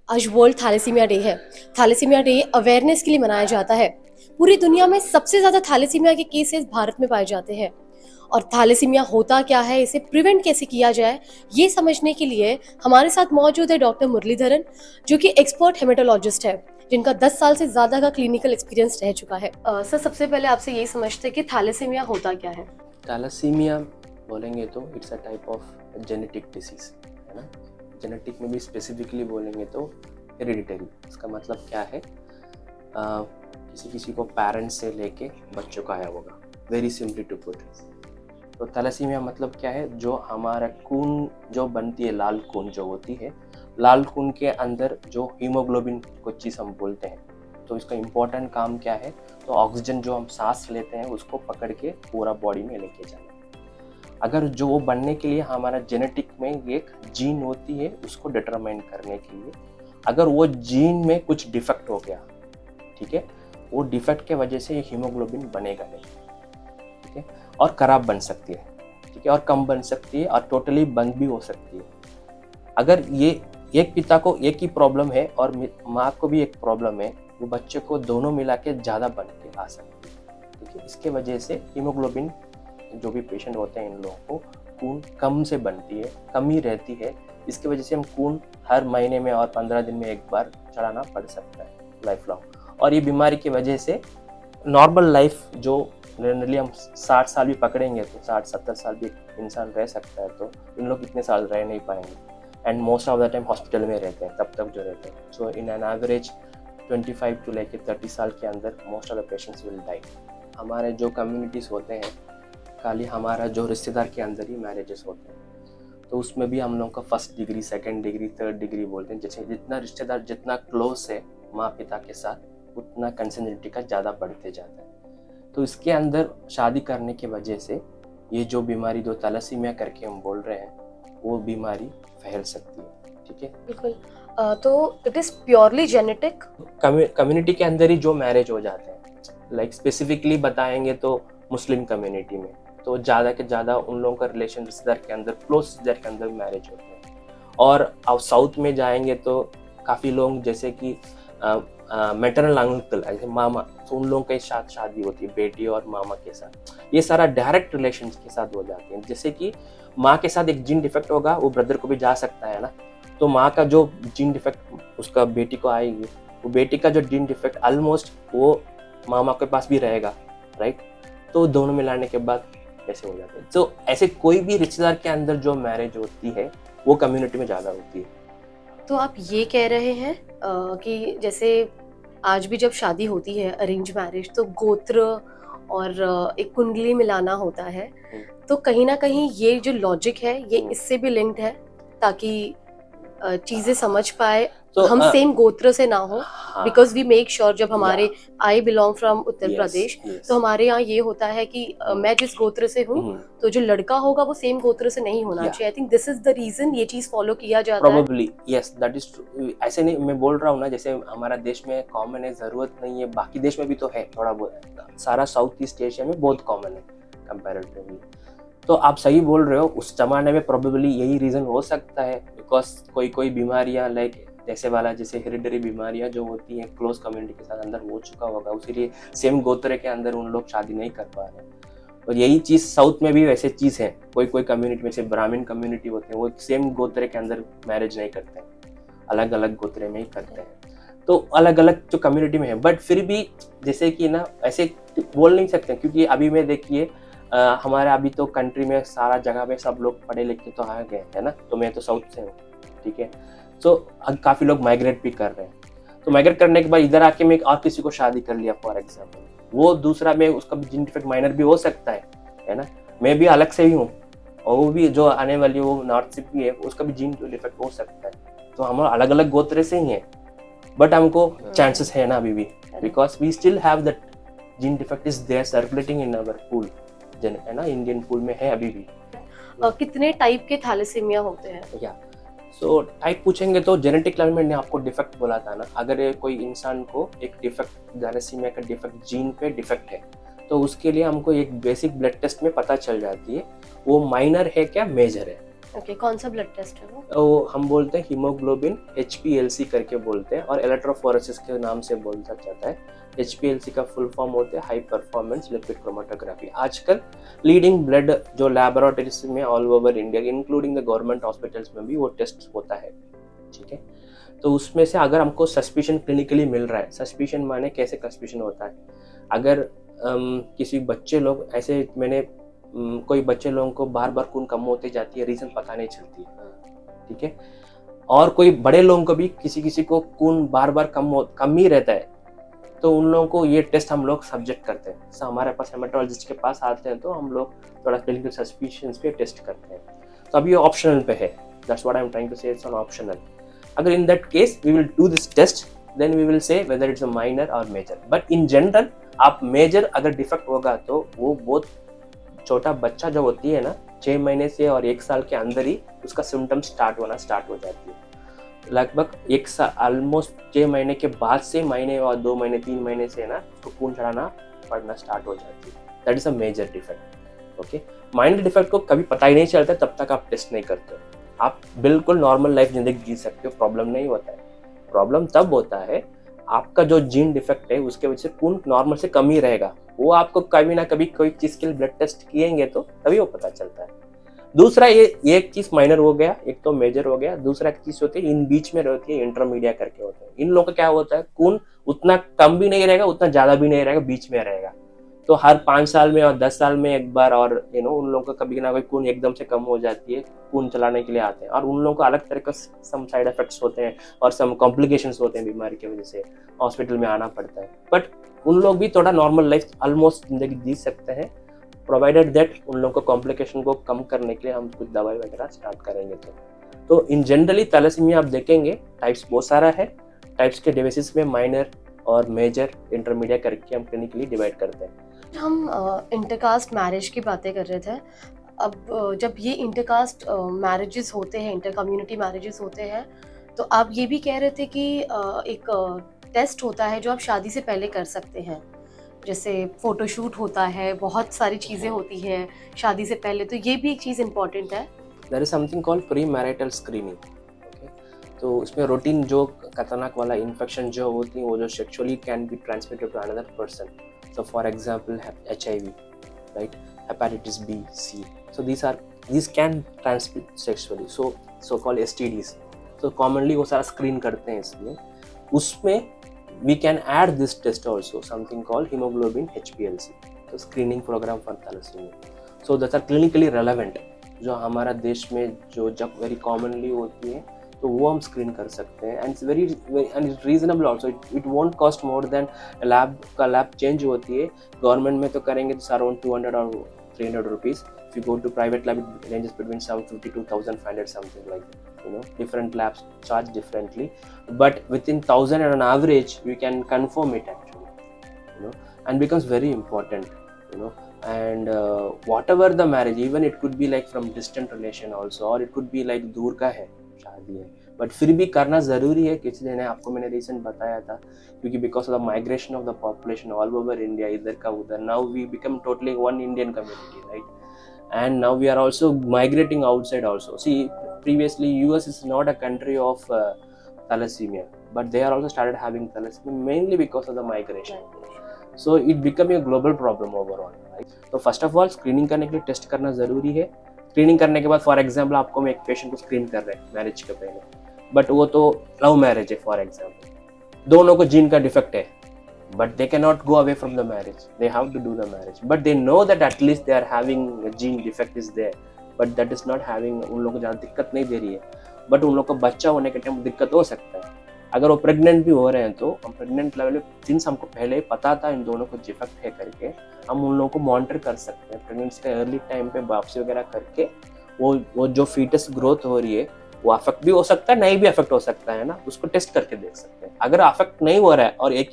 आज world thalassaemia day है। Thalassaemia day awareness के लिए मनाया जाता है। पूरी दुनिया में सबसे ज्यादा थैलेसीमिया के केसेस भारत में पाए जाते हैं। और थैलेसीमिया होता क्या है, इसे प्रिवेंट कैसे किया जाए, ये समझने के लिए हमारे साथ मौजूद है डॉक्टर मुरलीधरन, जो कि एक्सपर्ट हेमेटोलॉजिस्ट है, जिनका 10 साल से ज्यादा का क्लिनिकल एक्सपीरियंस रह चुका है। सर, सबसे पहले आपसे यही समझते हैं कि थैलेसीमिया होता क्या है। थैलेसीमिया बोलेंगे तो it's a type of genetic disease, है ना। जेनेटिक में भी स्पेसिफिकली बोलेंगे तो हेरिडिटरी। इसका मतलब क्या है, किसी किसी को पेरेंट्स से लेके बच्चों का आया होगा, वेरी सिंपली टू पुट। तो थैलेसीमिया मतलब क्या है, जो हमारा खून जो बनती है, लाल खून जो होती है, लाल खून के अंदर जो हीमोग्लोबिन कुछ चीज़ हम बोलते हैं, तो इसका इम्पोर्टेंट काम क्या है, तो ऑक्सीजन जो हम सांस लेते हैं उसको पकड़ के पूरा बॉडी में लेके जाना। अगर जो वो बनने के लिए हमारा जेनेटिक में एक जीन होती है, उसको डिटरमाइन करने के लिए अगर वो जीन में कुछ डिफेक्ट हो गया, ठीक है, वो डिफेक्ट के वजह से हीमोग्लोबिन बनेगा नहीं, ठीक है, और खराब बन सकती है, ठीक है, और कम बन सकती है, और टोटली बंद भी हो सकती है। अगर ये एक पिता को एक ही प्रॉब्लम है और माँ को भी एक प्रॉब्लम है, वो बच्चे को दोनों मिला के ज़्यादा बन के आ सकती है, ठीक है। इसके वजह से हीमोग्लोबिन जो भी पेशेंट होते हैं, इन लोगों को खून कम से बनती है, कमी रहती है। इसकी वजह से हम खून हर महीने में और 15 दिन में एक बार चढ़ाना पड़ सकता है लाइफ लॉन्ग। और ये बीमारी की वजह से नॉर्मल लाइफ जो जनरली हम 60 साल भी पकड़ेंगे तो 60-70 साल भी एक इंसान रह सकता है, तो इन लोग इतने साल रह नहीं पाएंगे। And most of the time hospital में रहते हैं तब तक जो रहते हैं। So in an average 25 to लेके 30 साल के अंदर most of the patients will die. हमारे जो कम्युनिटीज़ होते हैं, खाली हमारा जो रिश्तेदार के अंदर ही मैरिजेस होते हैं, तो उसमें भी हम लोग का first degree, second degree, third degree बोलते हैं। जैसे जितना रिश्तेदार जितना क्लोज है माँ पिता के साथ, उतना कंसेंट्रेटी का ज़्यादा बढ़ते जाता है। तो इसके अंदर शादी करने की वजह से ये जो बीमारी जो थैलेसीमिया करके हम बोल रहे हैं, वो बीमारी फैल सकती है, ठीक है। बिल्कुल। तो it is purely genetic. Community के अंदर ही जो मैरिज हो जाते हैं, लाइक स्पेसिफिकली बताएंगे तो मुस्लिम कम्युनिटी में तो ज़्यादा के ज़्यादा उन लोगों का रिलेशन रिश्तेदार के अंदर, क्लोज रिश्तेदार के अंदर मैरिज होते हैं। और अब साउथ में जाएंगे तो काफ़ी लोग जैसे कि मैटरनल अंकल, ऐसे मामा, तो उन लोगों के साथ शादी होती है बेटी और मामा के साथ। ये सारा डायरेक्ट रिलेशन के साथ हो जाते हैं। जैसे कि माँ के साथ एक जीन डिफेक्ट होगा, वो ब्रदर को भी जा सकता है ना, तो माँ का जो जीन डिफेक्ट उसका बेटी को आएगी, वो बेटी का जो जीन डिफेक्ट ऑलमोस्ट वो मामा के पास भी रहेगा, राइट। तो दोनों मिलाने के बाद ऐसे हो जाते हैं। तो ऐसे कोई भी रिश्तेदार के अंदर जो मैरिज होती है, वो कम्युनिटी में ज़्यादा होती है। तो आप ये कह रहे हैं कि जैसे आज भी जब शादी होती है अरेंज मैरिज, तो गोत्र और एक कुंडली मिलाना होता है। तो कहीं ना कहीं ये जो लॉजिक है ये इससे भी लिंक्ड है, ताकि चीजें समझ पाए, तो हम सेम गोत्र से ना हो। हाँ, बिकॉज वी मेक श्योर, जब हमारे या I belong from Uttar yes Pradesh, yes, तो हमारे यहाँ ये होता है कि मैं जिस गोत्र से हूँ, तो जो लड़का होगा वो सेम गोत्र से नहीं होना या चाहिए। I think this is the reason ये चीज फॉलो किया जाता है। Probably yes, that is true. ऐसे नहीं, मैं बोल रहा हूँ ना, जैसे हमारा देश में कॉमन है, ज़रूरत नहीं है, बाकी देश में भी तो है थोड़ा बहुत। सारा साउथ ईस्ट एशिया में बहुत कॉमन है कंपैरेटिवली। तो आप सही बोल रहे हो, उस जमाने में प्रोबेबली यही रीज़न हो सकता है। बिकॉज कोई कोई बीमारियाँ लाइक जैसे वाला, जैसे हेरिडिटरी बीमारियाँ जो होती हैं क्लोज कम्युनिटी के साथ अंदर हो चुका होगा, उसीलिए सेम गोत्र के अंदर उन लोग शादी नहीं कर पा रहे हैं। और यही चीज़ साउथ में भी वैसे चीज़ है। कोई कोई कम्युनिटी में से ब्राह्मण कम्युनिटी होते हैं, वो सेम गोत्र के अंदर मैरिज नहीं करते हैं, अलग अलग गोत्र में ही करते हैं। तो अलग अलग जो कम्युनिटी में है, बट फिर भी जैसे कि ना ऐसे बोल नहीं सकते, क्योंकि अभी में देखिए हमारे अभी तो कंट्री में सारा जगह पे सब लोग पढ़े लिखे तो आ गए है ना। तो मैं तो साउथ से हूँ, ठीक है। तो काफ़ी लोग माइग्रेट भी कर रहे हैं। तो माइग्रेट करने के बाद इधर आके मैं और किसी को शादी कर लिया फॉर एग्जाम्पल, वो दूसरा में उसका भी जीन डिफेक्ट माइनर भी हो सकता है ना। मैं भी अलग से ही हूँ, और वो भी जो आने वाली वो नॉर्थ से भी है, उसका भी जीन डिफेक्ट हो सकता है। तो हम अलग अलग गोत्र से ही हैं, बट हमको चांसेस है ना अभी भी, because we still have that gene defect is there circulating in our pool, है ना, इंडियन पूल में है अभी भी। कितने टाइप के थैलेसीमिया होते हैं? या सो टाइप पूछेंगे तो जेनेटिक लेवल में मैंने आपको डिफेक्ट बोला था ना, अगर कोई इंसान को एक डिफेक्ट, थैलेसीमिया का डिफेक्ट जीन पे डिफेक्ट है, तो उसके लिए हमको एक बेसिक ब्लड टेस्ट में पता चल जाती है वो माइनर है क्या मेजर है ओके, कौन सा ब्लड टेस्ट है वो? वो हम बोलते हैं हीमोग्लोबिन HPLC करके बोलते हैं, और इलेक्ट्रोफोरेसिस के नाम से बोलता जाता है। HPLC का फुल फॉर्म होता है हाई परफॉर्मेंस लिपिड क्रोमेटोग्राफी। आजकल लीडिंग ब्लड जो लैबोरेटरीज में all over India including the government hospitals में भी वो टेस्ट होता है, ठीक है। तो उसमें से अगर हमको सस्पिशन क्लिनिकली मिल रहा है, सस्पिशन माने कैसे सस्पिशन होता है, अगर किसी बच्चे लोग ऐसे, मैंने कोई बच्चे लोगों को बार बार खून कम होते जाती है, रीजन पता नहीं चलती है, ठीक है। और कोई बड़े लोगों को भी किसी को खून बार बार कम ही रहता है, तो उन लोगों को ये टेस्ट हम लोग सब्जेक्ट करते हैं। तो हमारे पास हेमाटोलॉजिस्ट के पास आते हैं तो हम लोग थोड़ा क्लिनिकल सस्पिशंस पे टेस्ट करते हैं। तो अभी ये ऑप्शनल पे है, that's what I am trying to say, it's on optional. अगर in that case we will do this test, then we will say whether it's a minor और मेजर। बट इन जनरल आप major अगर defect होगा तो वो बहुत छोटा बच्चा जो होती है ना, 6 महीने से और 1 साल के अंदर ही उसका सिम्टम्स स्टार्ट हो जाती है। लगभग 1 साल, ऑलमोस्ट 6 महीने के बाद से महीने और 2 महीने 3 महीने से ना उसको खून चढ़ाना पड़ना स्टार्ट हो जाती है। That is a major defect. Okay, minor defect को कभी पता ही नहीं चलता तब तक आप टेस्ट नहीं करते हो। आप बिल्कुल नॉर्मल लाइफ जिंदगी जी सकते हो, प्रॉब्लम नहीं होता है। प्रॉब्लम तब होता है आपका जो जीन डिफेक्ट है उसके वजह से खून नॉर्मल से कम ही रहेगा। वो आपको कभी ना कभी कोई चीज के लिए ब्लड टेस्ट किएंगे तो तभी वो पता चलता है। दूसरा, ये एक चीज माइनर हो गया, एक तो मेजर हो गया। दूसरा चीज होती है इन बीच में रहती है, इंटरमीडिया करके होते हैं। इन लोगों का क्या होता है, खून उतना कम भी नहीं रहेगा, उतना ज्यादा भी नहीं रहेगा, बीच में रहेगा। तो हर 5 साल में और 10 साल में एक बार, और उन लोगों का कभी ना कभी खून एकदम से कम हो जाती है, खून चलाने के लिए आते हैं। और उन लोगों को अलग तरह का सम साइड इफेक्ट्स होते हैं और सम कॉम्प्लिकेशंस होते हैं, बीमारी की वजह से हॉस्पिटल में आना पड़ता है। बट उन लोग भी थोड़ा नॉर्मल लाइफ ऑलमोस्ट जिंदगी जी सकते हैं, प्रोवाइडेड दैट उन लोगों को कॉम्प्लिकेशन को कम करने के लिए हम कुछ दवाई वगैरह स्टार्ट करेंगे। तो इन जनरली थैलेसीमिया आप देखेंगे टाइप्स बहुत सारा है। टाइप्स के बेसिस में माइनर और मेजर इंटरमीडिएट करके हम क्लिनिकली डिवाइड करते हैं। हम इंटरकास्ट मैरिज की बातें कर रहे थे। अब जब ये इंटरकास्ट मैरिजेस होते हैं, इंटर कम्युनिटी मैरिजेस होते हैं, तो आप ये भी कह रहे थे कि एक टेस्ट होता है जो आप शादी से पहले कर सकते हैं, जैसे फोटोशूट होता है, बहुत सारी चीज़ें होती हैं शादी से पहले, तो ये भी एक चीज़ इम्पॉर्टेंट है। There is something called premarital screening. Okay, तो उसमें रूटीन जो खतरनाक वाला इन्फेक्शन जो होती है वो जो sexually can be transmitted to another person. So for example, HIV, right? Hepatitis B, C. So these can transmit sexually. So called STDs. So commonly वो सारा screen करते हैं इसमें। उसमें we can add this test also, something called hemoglobin HPLC. So screening program for thalassemia. So that are clinically relevant. जो हमारा देश में जो जब very commonly होती है तो वो हम स्क्रीन कर सकते हैं। And it's very and it's reasonable also. It won't cost more than lab change होती है। गवर्नमेंट में तो करेंगे तो अराउंड 200 और 300 rupees. If you go to private lab it ranges between 750 to 1500 something like different labs charge differently, but within 1000 on an average you can confirm it actually, and becomes very important. And whatever the marriage, even it could be like from distant relation also, or it could be like दूर का है शादी है, but फिर भी करना ज़रूरी है। किसी ने आपको मैंने रिसेंट बताया था, क्योंकि because of the migration of the population all over India, इधर का उधर, now we become totally one Indian community, right? And now we are also migrating outside also. See, previously US is not a country of thalassemia, but they are also started having thalassemia mainly because of the migration. So it become a global problem overall, right? तो first of all screening करने के लिए test करना ज़रूरी है। Screening करने के बाद, फॉर एग्जाम्पल, आपको हम एक पेशेंट को स्क्रीन कर रहे हैं मैरिज के पहले, बट वो तो लव मैरिज है फॉर एग्जाम्पल, दोनों को जीन का डिफेक्ट है, but they can not go away from the marriage, they have to do the marriage, but they know that at least they are having gene defect is there, but that is not having, उन लोगों को ज़्यादा दिक्कत नहीं दे रही है, but उन लोग को बच्चा होने के टाइम दिक्कत हो सकता है। अगर वो प्रेग्नेंट भी हो रहे हैं तो हम प्रेग्नेंट लेवल सिंस हमको पहले ही पता था इन दोनों को डिफेक्ट है करके, हम उन लोगों को मॉनिटर कर सकते हैं प्रेगनेंसी का अर्ली टाइम पे वापसी वगैरह करके। वो जो फीटस ग्रोथ हो रही है वो अफेक्ट भी हो सकता है, नहीं भी अफेक्ट हो सकता है ना, उसको टेस्ट करके देख सकते हैं। अगर अफेक्ट नहीं हो रहा है और एक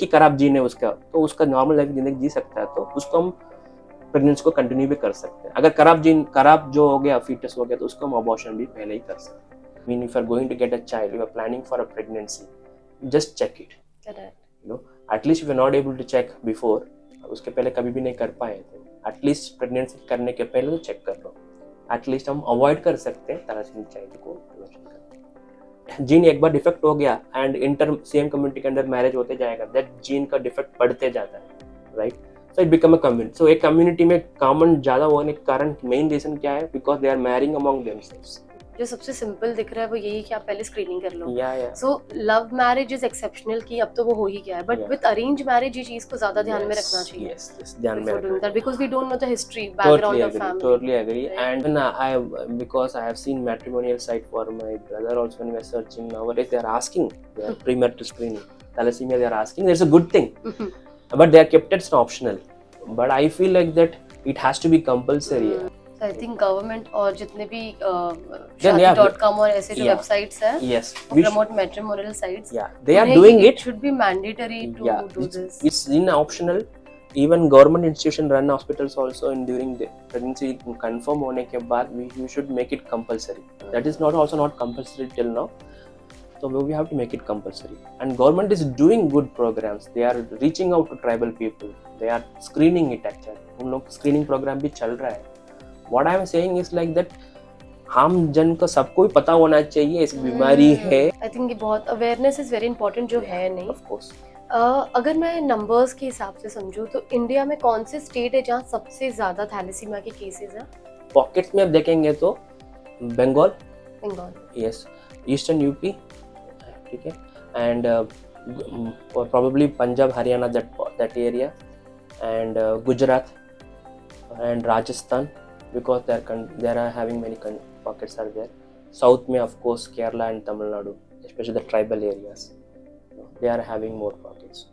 ही खराब जीन है उसका, तो उसका नॉर्मल लाइफ जिंदगी जी सकता है, तो उसको हम प्रेगनेंसी को कंटिन्यू भी कर सकते हैं। अगर खराब जो हो गया, फीटस हो गया, तो उसको हम अबॉर्शन भी पहले ही कर सकते हैं। I mean, if you are going to get a child, you are planning for a pregnancy, just check it. Correct. At least if you are not able to check before, उसके पहले कभी भी नहीं कर पाए, तो at least pregnancy करने के पहले तो चेक कर लो। एटलीस्ट हम अवॉइड कर सकते हैं थैलेसीमिक चाइल्ड को प्रिवेंशन करना। जीन एक बार डिफेक्ट हो गया एंड इंटर सेम कम्युनिटी के अंदर मैरिज होते जाएगा, दैट जीन का डिफेक्ट बढ़ते जाता है, right. So it become a community. So एक कम्युनिटी में कॉमन ज़्यादा होने के कारण मेन रीजन क्या है, because they are marrying among themselves. जो सबसे सिंपल दिख रहा है वो यही कि आप पहले स्क्रीनिंग कर लो। या so love marriage is exceptional कि अब तो वो हो ही गया है, but Yeah. With arrange marriage ये चीज को ज्यादा ध्यान में रखना चाहिए। yes, ध्यान में रखना चाहिए। Because we don't know the history background of family. Totally agree. Right. And when because I have seen matrimonial site for my brother also, when we are searching nowadays, they are asking, they are premarital screening, thalassemia, they are asking. It's a good thing, but they are kept it optional. But I feel like that it has to be compulsory. I think government और जितने भी Then yeah, शादी.com और ऐसे जो yeah. Websites हैं Yes, वो promote matrimonial sites, yeah, they are doing it. should be mandatory to Yeah, do this. it's in optional. Even government institution run hospitals also in during the pregnancy confirm होने के बाद we should make it compulsory. That is not also not compulsory till now. So we have to make it compulsory. And government is doing good programs. They are reaching out to tribal people. They are screening it actually. उन लोग screening program भी चल रहा है. What I am saying is like that हम जन को सबको भी पता होना चाहिए इस बीमारी है. आई थिंक ये बहुत अवेयरनेस इज वेरी इंपॉर्टेंट जो है नहीं। Of course. अगर मैं नंबर्स के हिसाब से समझूं तो इंडिया में कौन से स्टेट है जहाँ सबसे ज्यादा थैलेसीमिया के केसेस हैं? पॉकेट्स में आप देखेंगे तो बंगाल, यस, ईस्टर्न यूपी, ठीक है, and probably Punjab, Haryana, that area, and Gujarat and Rajasthan, because they are having many pockets are there. South में of course Kerala and Tamil Nadu, especially the tribal areas, they are having more pockets.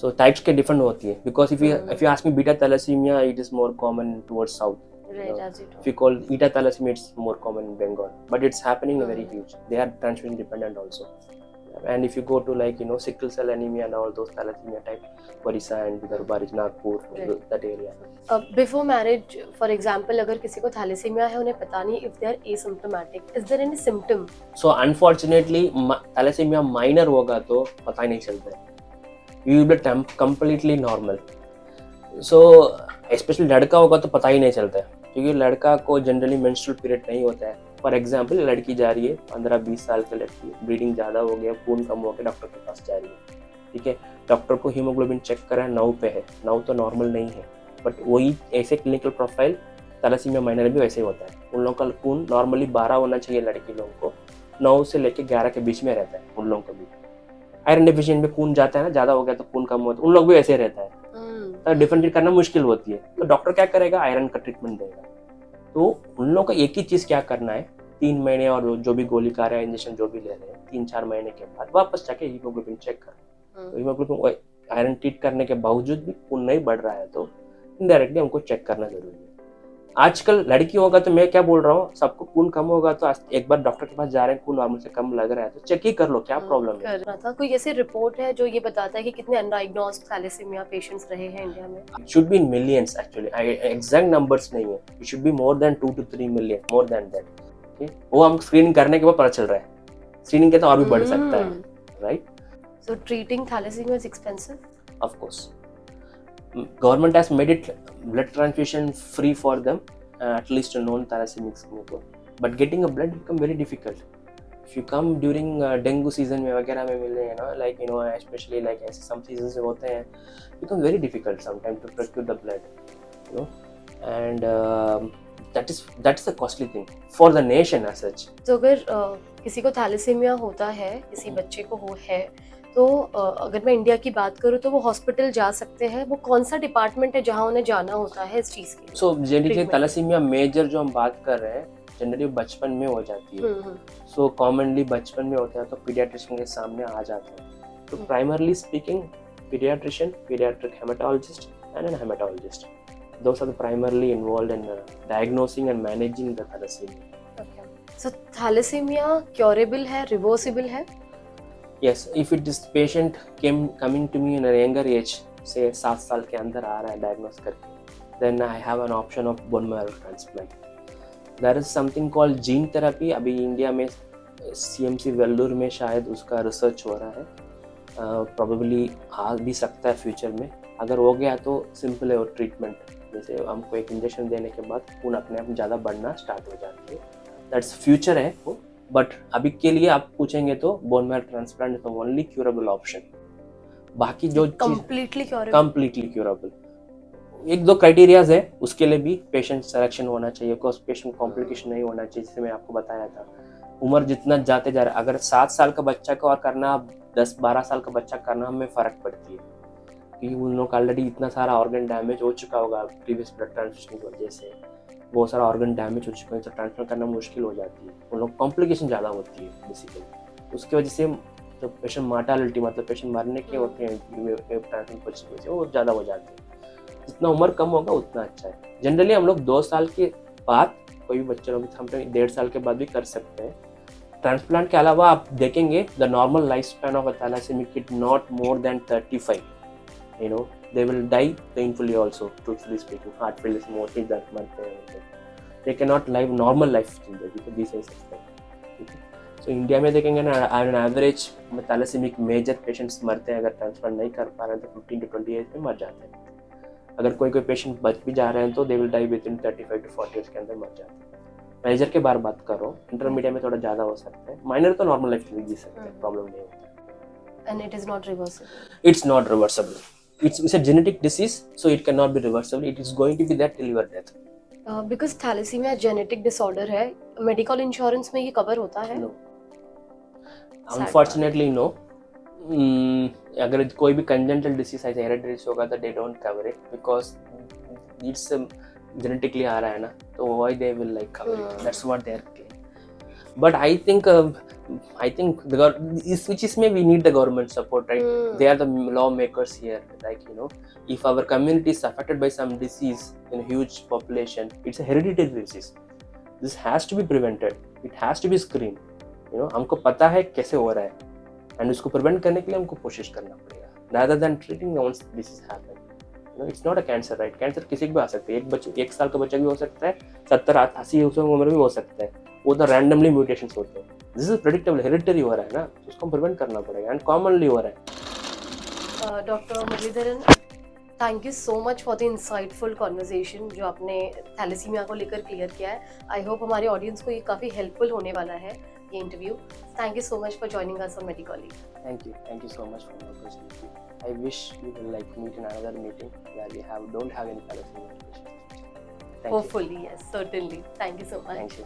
So types के different होती है, because if you ask me beta thalassemia, it is more common towards south. Right, as you If you call eta thalassemia, it's more common in Bengal, but it's happening very huge. They are transfusion dependent also. And if you go to like sickle cell anemia and all those thalassemia type, Orissa and Vidarbha, Nagpur, that area. Before marriage for example अगर किसी को thalassemia है उन्हें पता नहीं if they are asymptomatic, is there any symptom? So unfortunately thalassemia minor होगा तो पता ही नहीं चलता है. You will be completely normal. So especially लड़का होगा तो पता ही नहीं चलता है, क्योंकि लड़का को जनरली मेंस्ट्रुअल पीरियड नहीं होता है. फॉर एग्जाम्पल लड़की जा रही है, 15-20 साल की लड़की, ब्लीडिंग ज़्यादा हो गया, खून कम हो गया, डॉक्टर के पास जा रही है, ठीक है, डॉक्टर को हीमोग्लोबिन चेक करा 9 पे है, 9 तो नॉर्मल नहीं है, बट वही ऐसे क्लिनिकल प्रोफाइल थैलेसीमिया माइनर भी वैसे होता है. उन लोगों का खून नॉर्मली 12 होना चाहिए, लड़की लोगों को 9 से लेकर 11 के बीच में रहता है. उन लोगों को भी आयरन डेफिशिएंट में खून जाता है ना, ज़्यादा हो गया तो खून कम होता है, उन लोग भी ऐसे रहता है. तो डिफरेंशिएट करना मुश्किल होती है, तो डॉक्टर क्या करेगा, आयरन का ट्रीटमेंट देगा. तो उन लोगों का एक ही चीज़ क्या करना है, 3 महीने और जो भी गोली खा रहे हैं, इंजेक्शन जो भी ले रहे हैं, 3-4 महीने के बाद वापस जाके हीमोग्लोबिन चेक करो. तो हीमोग्लोबिन आयरन ट्रीट करने के बावजूद भी खून नहीं बढ़ रहा है तो इनडायरेक्टली हमको चेक करना जरूरी है. आजकल लड़की होगा तो मैं क्या बोल रहा हूँ, सबको खून कम होगा तो एक बार डॉक्टर के पास जा रहे हैं, खून नॉर्मल से कम लग रहा है तो चेक ही कर लो, क्या प्रॉब्लम है. करना था. कोई ऐसी रिपोर्ट है जो ये बताता है कि कितने अनडायग्नोस्ड थैलेसीमिया पेशेंट्स रहे हैं इंडिया में? It should be in millions actually. Exact numbers नहीं है. It should be more than 2 to 3 million, more than that. Okay? वो हम स्क्रीनिंग करने के बाद पता चल रहा है. स्क्रीनिंग के तो और भी बढ़ सकता है, right? So treating thalassemia is expensive? Of course. Government has made it blood transfusion free for them, at least known thalassemics को. But getting a blood become very difficult. If you come during dengue season में वगैरह में मिले like especially like ऐसे some seasons में होते हैं, become very difficult sometimes to procure the blood, and that's the costly thing for the nation as such. तो अगर किसी को थैलेसीमिया होता है, किसी बच्चे को है तो अगर मैं इंडिया की बात करूँ तो वो हॉस्पिटल जा सकते हैं. वो कौन सा डिपार्टमेंट है जहाँ उन्हें जाना होता है इस चीज़ के लिए? सो जनरली थैलेसीमिया मेजर जो हम बात कर रहे हैं जनरली बचपन में हो जाती है. सो कॉमनली बचपन में होता है तो पीडियाट्रिशियन के सामने आ जाता है. तो primarily speaking paediatrician, paediatric haematologist and an haematologist, those are primarily involved in diagnosing and managing the thalassemia. Okay. So thalassemia curable है, reversible है? Yes, if this patient coming to me in a younger age, say 7 साल के अंदर आ रहा है diagnose करके, then I have an option of bone marrow transplant. There is something called gene therapy. अभी India में CMC वेल्लूर में शायद उसका रिसर्च हो रहा है. Probably आ भी सकता है फ्यूचर में. अगर हो गया तो सिंपल है वो ट्रीटमेंट, जैसे हमको एक इंजेक्शन देने के बाद खून अपने आप ज़्यादा बढ़ना स्टार्ट हो जाती है. दैट्स फ्यूचर है वो, बट अभी के लिए आप पूछेंगे तो bone marrow transplant is the only curable option. बाकी जो कंप्लीटली क्योरेबल. Completely curable. एक दो क्राइटेरियाज है उसके लिए भी पेशेंट सिलेक्शन होना चाहिए, बिकॉज पेशेंट कॉम्प्लिकेशन नहीं होना चाहिए, जैसे मैं आपको बताया था. उम्र जितना जाते जा रहा है, अगर 7 साल का बच्चा को और करना 10-12 साल का बच्चा करना हमें फ़र्क पड़ती है, क्योंकि उन लोग ऑलरेडी इतना सारा ऑर्गन डैमेज हो चुका होगा प्रीवियस ब्लड ट्रांसफ्यूजन की वजह से, बहुत सारा ऑर्गन डैमेज हो चुका है, तो ट्रांसफर करना मुश्किल हो जाती है, उन लोग कॉम्प्लिकेशन ज़्यादा होती है बेसिकली. उसकी वजह से जो पेशेंट मार्टालिटी मतलब पेशेंट मरने के होते हैं ट्रांसफर की वजह से वो ज़्यादा हो जाते हैं. जितना उम्र कम होगा उतना अच्छा है. जनरली हम लोग 2 साल के बाद कोई भी बच्चे लोग हम 1.5 साल के बाद भी कर सकते हैं. ट्रांसप्लांट के अलावा आप देखेंगे the normal life span of a thalassemic kid not more than 35. You know, they will die painfully also, truthfully speaking. Heart failure is mostly that मरते हैं. They cannot live normal life जिंदगी भी सही सकते हैं. So इंडिया में देखेंगे ना, on average थैलेसेमिक मेजर पेशेंट्स मरते हैं अगर ट्रांसप्लांट नहीं कर पा रहे हैं तो 15 to 20 एज में मर जाते हैं. अगर कोई पेशेंट बच भी जा रहे हैं तो they will die within 35 to 40 years के अंदर मर जाते हैं. मेजर के बात कर रहा हूँ, इंटरमीडिएट में थोड़ा ज़्यादा हो सकता है, माइनर तो नॉर्मल लाइफ जी सकते हैं, प्रॉब्लम नहीं होता. And it is not reversible. It's not reversible. It's a genetic disease, so it cannot be reversible. It is going to be that till your death. Because thalassemia genetic disorder है, medical insurance में ये cover होता है? No. Unfortunately, no. अगर कोई भी congenital disease ऐसे hereditary होगा तो they don't cover it because it's genetically आ रहा है ना, तो why they will like cover it? That's what they are claiming. But I think which is maybe we need the government support, right? They are the lawmakers here. Like, you know, if our community is affected by some disease in a huge population, it's a hereditary disease. This has to be prevented. It has to be screened. You know, हमको पता है कैसे हो रहा है, and उसको prevent करने के लिए हमको कोशिश करना पड़ेगा. Rather than treating once disease happen. You know, it's not a cancer, right? Cancer किसी को भी आ सकता है. 1 साल का बच्चा भी हो सकता है, 70-80 की उम्र में भी हो सकता है. वो तो रैंडमली म्यूटेशंस होते हैं. दिस इज प्रेडिक्टेबल, हेरिडिटरी हो रहा है ना, तो उसको प्रिवेंट करना पड़ेगा एंड कॉमनली हो रहा है. Doctor Muralidharan, thank you so much for the insightful conversation जो आपने थैलेसीमिया को लेकर क्लियर किया है. आई होप हमारे ऑडियंस को ये काफ़ी हेल्पफुल होने वाला है ये interview. Thank you so much for joining us on Medicoly. Thank you so much for the opportunity. I wish we will like meet in another meeting where we don't have any thalassemia patients. Hopefully, yes, certainly. Thank you so much. Thank you.